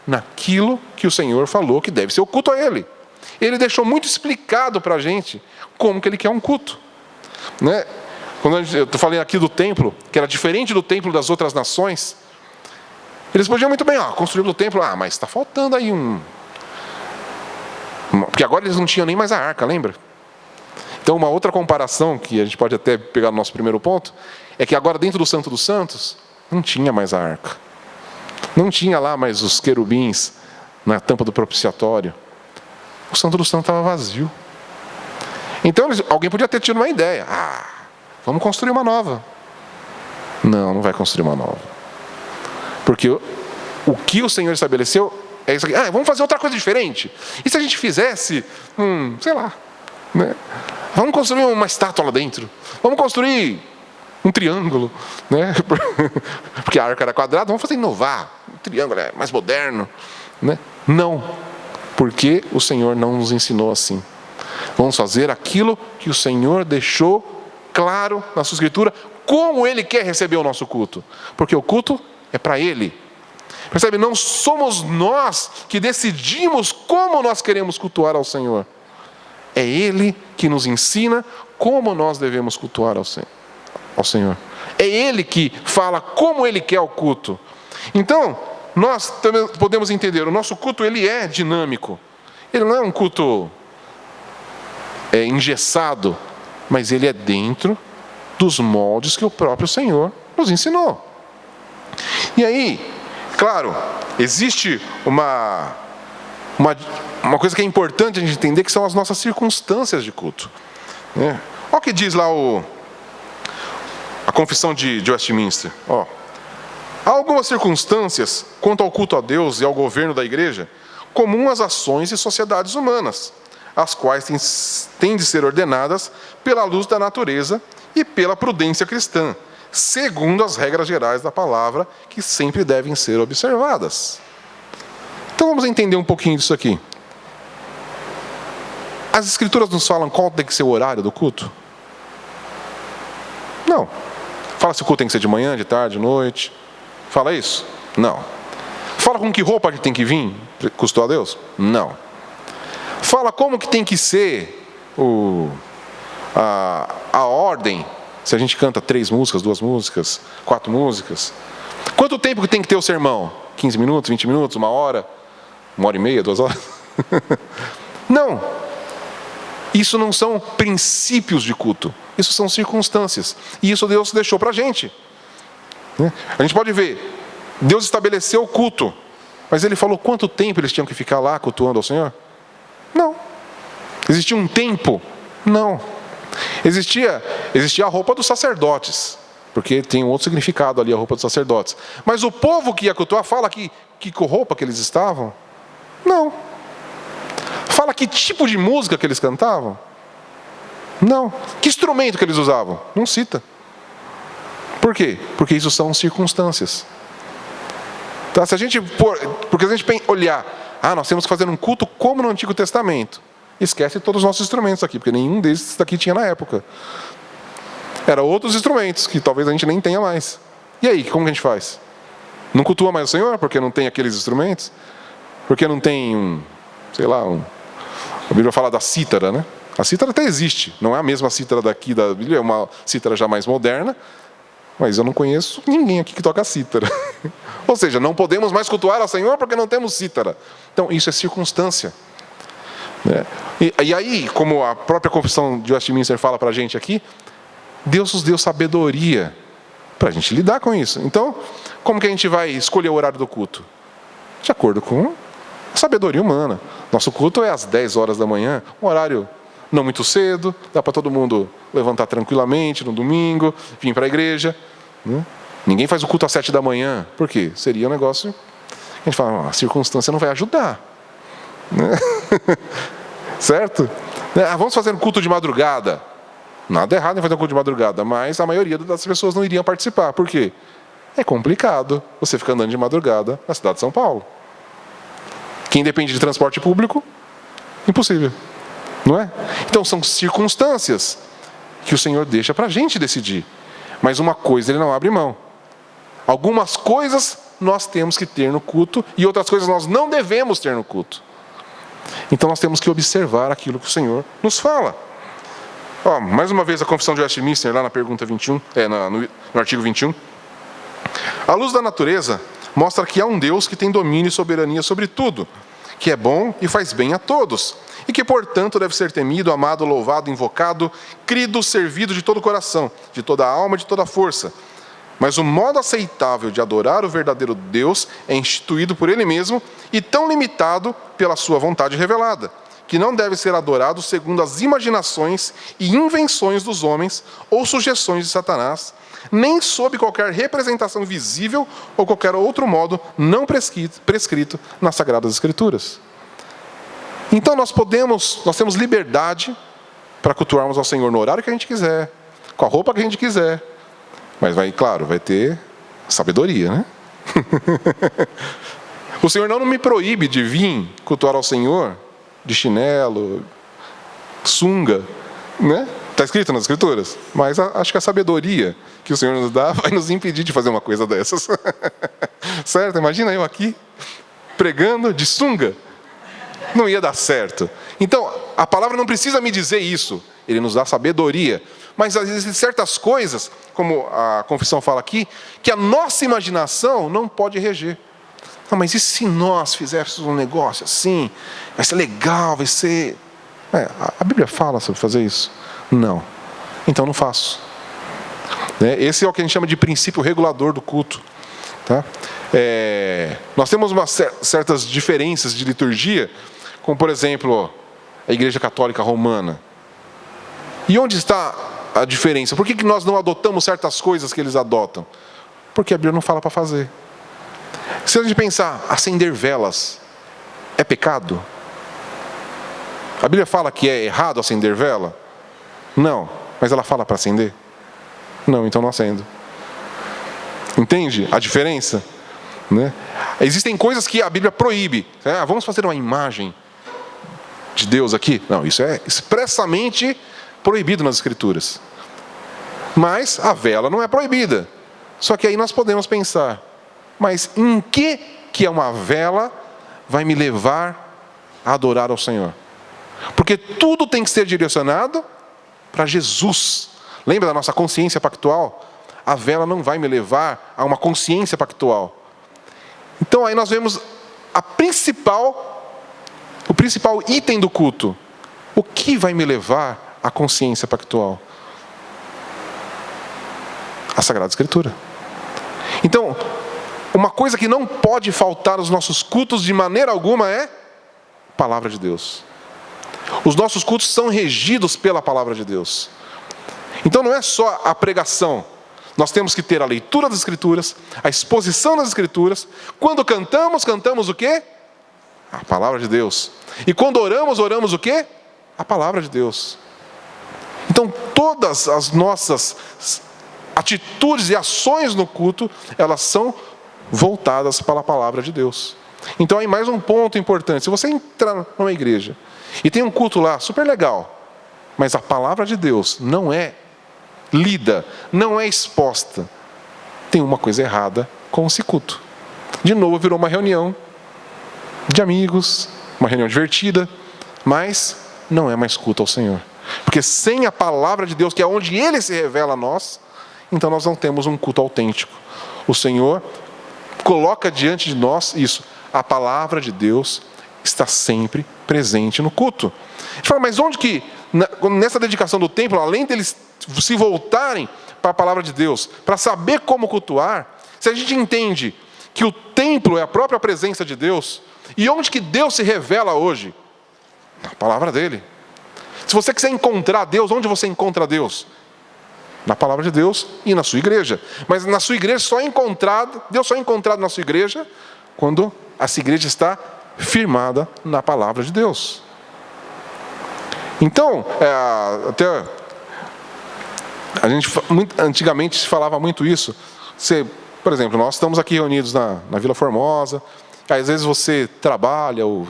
naquilo que o Senhor falou que deve ser o culto a Ele. Ele deixou muito explicado para a gente como que Ele quer um culto, né? Quando eu falei aqui do templo, que era diferente do templo das outras nações, eles podiam muito bem, construir o templo, mas está faltando aí porque agora eles não tinham nem mais a arca, lembra? Então, uma outra comparação, que a gente pode até pegar no nosso primeiro ponto, é que agora dentro do Santo dos Santos, não tinha mais a arca. Não tinha lá mais os querubins na tampa do propiciatório. O Santo dos Santos estava vazio. Então, alguém podia ter tido uma ideia. Vamos construir uma nova. Não, não vai construir uma nova. Porque o que o Senhor estabeleceu é isso aqui. Vamos fazer outra coisa diferente. E se a gente fizesse, sei lá, né? Vamos construir uma estátua lá dentro. Vamos construir um triângulo, né? Porque a arca era quadrada, vamos fazer inovar. Um triângulo é mais moderno, né? Não, porque o Senhor não nos ensinou assim. Vamos fazer aquilo que o Senhor deixou claro na sua Escritura, como Ele quer receber o nosso culto. Porque o culto é para Ele. Percebe? Não somos nós que decidimos como nós queremos cultuar ao Senhor. É Ele que nos ensina como nós devemos cultuar ao Senhor. É Ele que fala como Ele quer o culto. Então, nós também podemos entender, o nosso culto ele é dinâmico. Ele não é um culto engessado, mas ele é dentro dos moldes que o próprio Senhor nos ensinou. E aí, claro, existe uma coisa que é importante a gente entender, que são as nossas circunstâncias de culto. Olha o que diz lá a Confissão de Westminster. Há algumas circunstâncias quanto ao culto a Deus e ao governo da igreja, comum às ações e sociedades humanas, as quais têm de ser ordenadas pela luz da natureza e pela prudência cristã, segundo as regras gerais da palavra, que sempre devem ser observadas. Então vamos entender um pouquinho disso aqui. As Escrituras nos falam qual tem que ser o horário do culto? Não. Fala se o culto tem que ser de manhã, de tarde, de noite. Fala isso? Não. Fala com que roupa que tem que vir? Custou a Deus? Não. Fala como que tem que ser a ordem. Se a gente canta 3 músicas, 2 músicas, 4 músicas. Quanto tempo que tem que ter o sermão? 15 minutos, 20 minutos, 1 hora? 1h30, 2 horas? Não. Isso não são princípios de culto. Isso são circunstâncias. E isso Deus deixou para a gente. A gente pode ver, Deus estabeleceu o culto, mas Ele falou quanto tempo eles tinham que ficar lá cultuando ao Senhor? Não. Existia um tempo? Não. Existia a roupa dos sacerdotes, porque tem um outro significado ali, a roupa dos sacerdotes. Mas o povo que ia cultuar, fala que roupa que eles estavam? Não. Fala que tipo de música que eles cantavam? Não. Que instrumento que eles usavam? Não cita. Por quê? Porque isso são circunstâncias. Tá? Porque se a gente olhar, nós temos que fazer um culto como no Antigo Testamento. Esquece todos os nossos instrumentos aqui, porque nenhum desses daqui tinha na época. Eram outros instrumentos, que talvez a gente nem tenha mais. E aí, como que a gente faz? Não cultua mais o Senhor, porque não tem aqueles instrumentos? Porque não tem a Bíblia fala da cítara, né? A cítara até existe, não é a mesma cítara daqui da Bíblia, é uma cítara já mais moderna, mas eu não conheço ninguém aqui que toca cítara. Ou seja, não podemos mais cultuar ao Senhor porque não temos cítara. Então, isso é circunstância. E aí, como a própria Confissão de Westminster fala para a gente aqui, Deus nos deu sabedoria para a gente lidar com isso. Então, como que a gente vai escolher o horário do culto? De acordo com a sabedoria humana. Nosso culto é às 10 horas da manhã, um horário não muito cedo, dá para todo mundo levantar tranquilamente no domingo, vir para a igreja. Ninguém faz o culto às 7 da manhã. Por quê? Seria um negócio... A gente fala, a circunstância não vai ajudar. Certo? Vamos fazer um culto de madrugada. Nada errado em fazer um culto de madrugada, mas a maioria das pessoas não iriam participar. Por quê? É complicado você ficar andando de madrugada na cidade de São Paulo. Quem depende de transporte público, impossível. Não é? Então são circunstâncias que o Senhor deixa para a gente decidir. Mas uma coisa Ele não abre mão. Algumas coisas nós temos que ter no culto e outras coisas nós não devemos ter no culto. Então nós temos que observar aquilo que o Senhor nos fala. Mais uma vez a Confissão de Westminster, lá na pergunta 21, no artigo 21. A luz da natureza mostra que há um Deus que tem domínio e soberania sobre tudo, que é bom e faz bem a todos, e que, portanto, deve ser temido, amado, louvado, invocado, crido, servido de todo o coração, de toda a alma, de toda a força. Mas o modo aceitável de adorar o verdadeiro Deus é instituído por Ele mesmo e tão limitado pela sua vontade revelada, que não deve ser adorado segundo as imaginações e invenções dos homens ou sugestões de Satanás, nem sob qualquer representação visível ou qualquer outro modo não prescrito nas Sagradas Escrituras. Então nós temos liberdade para cultuarmos ao Senhor no horário que a gente quiser, com a roupa que a gente quiser, mas vai ter sabedoria, né? O Senhor não me proíbe de vir cultuar ao Senhor de chinelo, sunga, né? Está escrito nas Escrituras, mas acho que a sabedoria que o Senhor nos dá vai nos impedir de fazer uma coisa dessas. Certo? Imagina eu aqui pregando de sunga. Não ia dar certo. Então, a palavra não precisa me dizer isso. Ele nos dá sabedoria. Mas existem certas coisas, como a confissão fala aqui, que a nossa imaginação não pode reger. Não, mas e se nós fizéssemos um negócio assim? Vai ser legal, vai ser... a Bíblia fala sobre fazer isso? Não. Então não faço. Esse é o que a gente chama de princípio regulador do culto. Tá? Nós temos certas diferenças de liturgia, como por exemplo, a Igreja Católica Romana. E onde está a diferença? Por que nós não adotamos certas coisas que eles adotam? Porque a Bíblia não fala para fazer. Se a gente pensar, acender velas é pecado? A Bíblia fala que é errado acender vela? Não. Mas ela fala para acender? Não, então não acendo. Entende a diferença? Né? Existem coisas que a Bíblia proíbe. Vamos fazer uma imagem de Deus aqui? Não, isso é expressamente proibido nas Escrituras. Mas a vela não é proibida. Só que aí nós podemos pensar, mas em que uma vela vai me levar a adorar ao Senhor? Porque tudo tem que ser direcionado para Jesus. Lembra da nossa consciência pactual? A vela não vai me levar a uma consciência pactual. Então aí nós vemos o principal item do culto. O que vai me levar à consciência pactual? A Sagrada Escritura. Então, uma coisa que não pode faltar aos nossos cultos de maneira alguma é a Palavra de Deus. Os nossos cultos são regidos pela Palavra de Deus. Então não é só a pregação. Nós temos que ter a leitura das Escrituras, a exposição das Escrituras. Quando cantamos o quê? A Palavra de Deus. E quando oramos o quê? A Palavra de Deus. Então todas as nossas atitudes e ações no culto, elas são voltadas para a Palavra de Deus. Então aí mais um ponto importante. Se você entrar numa igreja e tem um culto lá super legal, mas a Palavra de Deus não é lida, não é exposta, tem uma coisa errada com esse culto. De novo virou uma reunião de amigos, uma reunião divertida, mas não é mais culto ao Senhor. Porque sem a Palavra de Deus, que é onde Ele se revela a nós, então nós não temos um culto autêntico. O Senhor coloca diante de nós isso. A Palavra de Deus está sempre presente no culto. A gente fala, mas onde que, nessa dedicação do templo, além deles se voltarem para a Palavra de Deus, para saber como cultuar, se a gente entende que o templo é a própria presença de Deus, e onde que Deus se revela hoje? Na Palavra dele. Se você quiser encontrar Deus, onde você encontra Deus? Na Palavra de Deus e na sua igreja. Mas na sua igreja Deus só é encontrado na sua igreja quando essa igreja está firmada na Palavra de Deus. Então, até antigamente se falava muito isso. Por exemplo, nós estamos aqui reunidos na Vila Formosa, às vezes você trabalha ou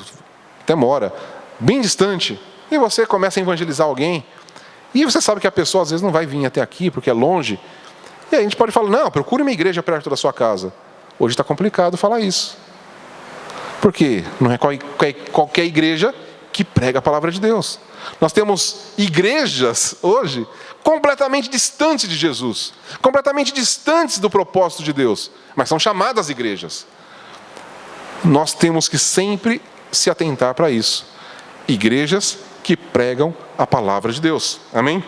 até mora bem distante, e você começa a evangelizar alguém, e você sabe que a pessoa às vezes não vai vir até aqui, porque é longe, e aí a gente pode falar, não, procure uma igreja perto da sua casa. Hoje está complicado falar isso. Porque não é qualquer igreja que prega a Palavra de Deus. Nós temos igrejas hoje completamente distantes de Jesus, completamente distantes do propósito de Deus, mas são chamadas igrejas. Nós temos que sempre se atentar para isso. Igrejas que pregam a palavra de Deus. Amém?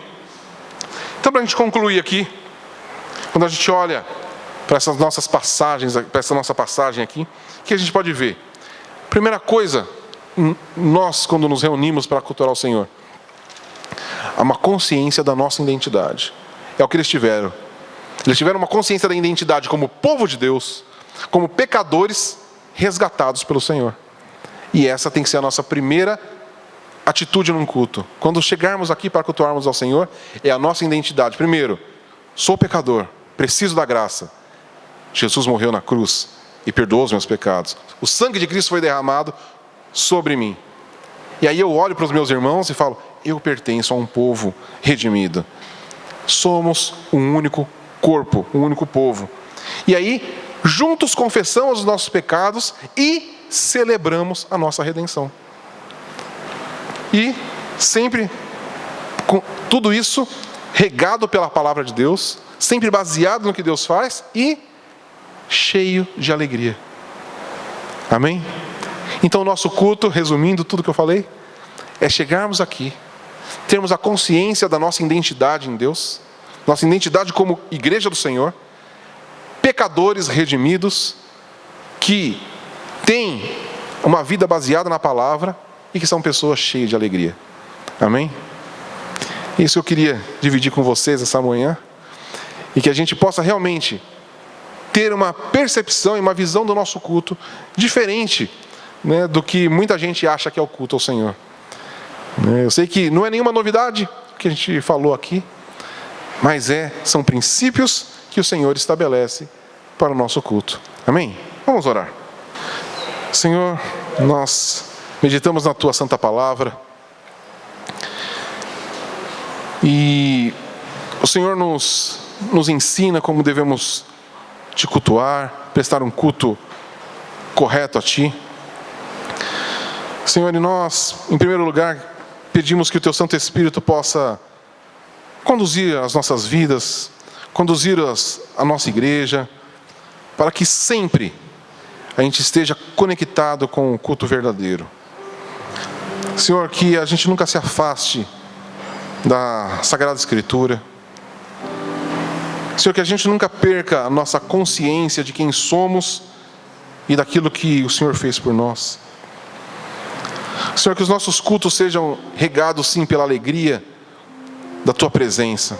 Então, para a gente concluir aqui, quando a gente olha para essas nossas passagens, para essa nossa passagem aqui, o que a gente pode ver? Primeira coisa, nós, quando nos reunimos para cultuar o Senhor, há uma consciência da nossa identidade. É o que eles tiveram. Eles tiveram uma consciência da identidade como povo de Deus, como pecadores resgatados pelo Senhor. E essa tem que ser a nossa primeira atitude num culto. Quando chegarmos aqui para cultuarmos ao Senhor, é a nossa identidade. Primeiro, sou pecador, preciso da graça. Jesus morreu na cruz e perdoou os meus pecados. O sangue de Cristo foi derramado sobre mim. E aí eu olho para os meus irmãos e falo, eu pertenço a um povo redimido. Somos um único corpo, um único povo. E aí, juntos confessamos os nossos pecados e celebramos a nossa redenção. E sempre com tudo isso regado pela palavra de Deus, sempre baseado no que Deus faz e cheio de alegria. Amém? Então o nosso culto, resumindo tudo que eu falei, é chegarmos aqui, termos a consciência da nossa identidade em Deus, nossa identidade como igreja do Senhor, pecadores redimidos, que têm uma vida baseada na palavra e que são pessoas cheias de alegria. Amém? Isso eu queria dividir com vocês essa manhã, e que a gente possa realmente ter uma percepção e uma visão do nosso culto diferente, né, do que muita gente acha que é o culto ao Senhor. Eu sei que não é nenhuma novidade o que a gente falou aqui, mas são princípios que o Senhor estabelece para o nosso culto. Amém? Vamos orar. Senhor, nós meditamos na Tua Santa Palavra e o Senhor nos ensina como devemos Te cultuar, prestar um culto correto a Ti. Senhor, e nós, em primeiro lugar, pedimos que o Teu Santo Espírito possa conduzir as nossas vidas, conduzir a nossa igreja, para que sempre a gente esteja conectado com o culto verdadeiro. Senhor, que a gente nunca se afaste da Sagrada Escritura. Senhor, que a gente nunca perca a nossa consciência de quem somos e daquilo que o Senhor fez por nós. Senhor, que os nossos cultos sejam regados sim pela alegria da Tua presença.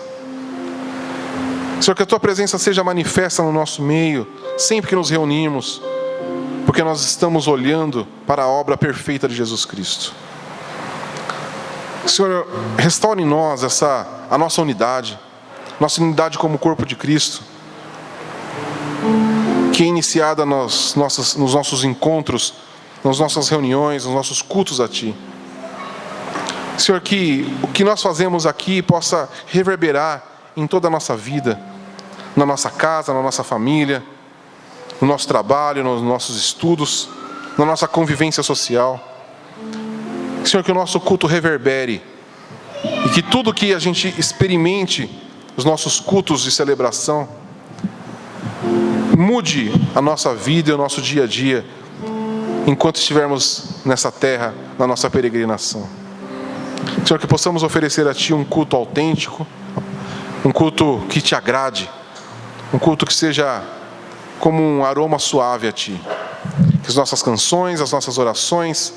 Senhor, que a Tua presença seja manifesta no nosso meio, sempre que nos reunimos, porque nós estamos olhando para a obra perfeita de Jesus Cristo. Senhor, restaure em nós a nossa unidade como corpo de Cristo, que é iniciada nos nossos encontros, nas nossas reuniões, nos nossos cultos a Ti. Senhor, que o que nós fazemos aqui possa reverberar em toda a nossa vida, na nossa casa, na nossa família, no nosso trabalho, nos nossos estudos, na nossa convivência social. Senhor, que o nosso culto reverbere e que tudo que a gente experimente, os nossos cultos de celebração, mude a nossa vida e o nosso dia a dia, enquanto estivermos nessa terra, na nossa peregrinação. Senhor, que possamos oferecer a Ti um culto autêntico, um culto que Te agrade, um culto que seja como um aroma suave a Ti. Que as nossas canções, as nossas orações,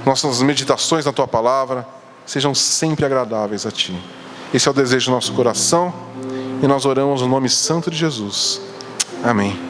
nossas meditações na Tua palavra sejam sempre agradáveis a Ti. Esse é o desejo do nosso coração e nós oramos no nome santo de Jesus. Amém.